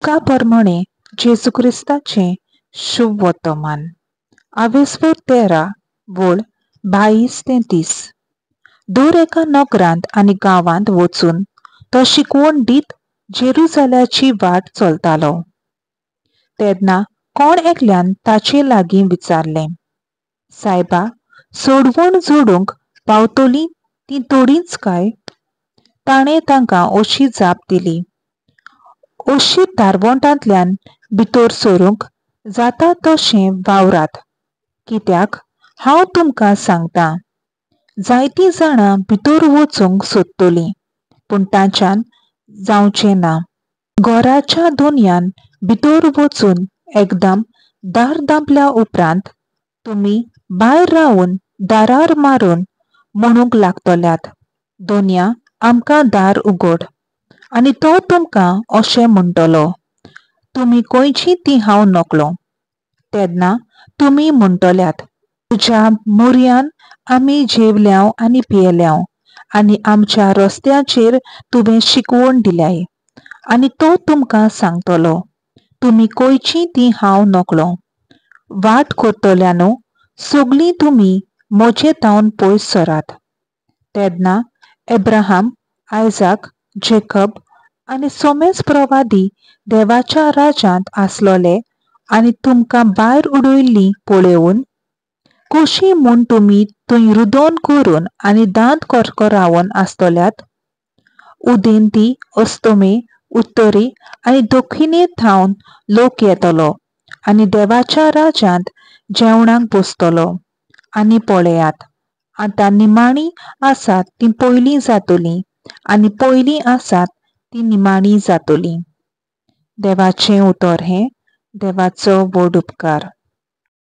Luca प्रमाणे जेजू क्रिस्ताचे शुभ वर्तमान. आवेसवर 13 वोळ 22 ते 30. दूर एका नगरांत आनी गांवांत वचून तो शिकवण दीत जेरुसल्याची वाट चलतालो. तेन्ना कोण एकल्यान ताचे लागीं विचारलें, सायबा, सोडवण जोडूंक पावतली ती थोडींच काय? ताणें तांकां अशी जाप दिली, अशी धारवंतांतल्यान भितर सरूंक जाता तशें वावरात, कित्याक हांव तुमकां सांगतां, जायतीं जाणां भितर वचूंक सोदतलीं पूण तांच्यान जावचें ना. घराच्या दोनयान भितर वचून एकदम दार दामल्या उपरांत तुमी भायर रावन दारार मारून म्हणूंक लागतल्यात, दोनया आमकां दार उगड. आनी तो तुमकां अशें म्हणटलो, तुमी खंयची ती हांव नकळो. तेन्ना तुमी म्हणटल्यात, तुज्या म्हऱ्यान आमी जेवल्याव आनी पियेल्याव आनी आमच्या रस्त्याचेर तुवें शिकवण दिल्याय. आनी तो तुमकां सांगतलो, तुमी खंयची ती हांव नकळो. वाट करतल्यानो सगळीं तुमी म्हजे तावन पयस सरात. तेन्ना एब्राहाम, आयजाक, जेकब आनी सोमेस प्रवादी देवाच्या राज्यांत आसलोले आनी तुमकां भायर उडयल्लीं पळोवन कशीं म्हूण तुमी थंय रुदोन करून आनी दांत करकरावन आसतल्यात. उदेंती, अस्तमे, उत्तरे आनी दक्षिणे थावन लोक येतलो आनी देवाच्या राज्यांत जेवणाक बसतलो. आनी पळयात, आतां निमाणीं आसात तीं पयलीं जातलीं आनी पयलीं आसात तीं निमाणीं जातलीं. देवाचें उतर हें. देवाचो व्हड उपकार.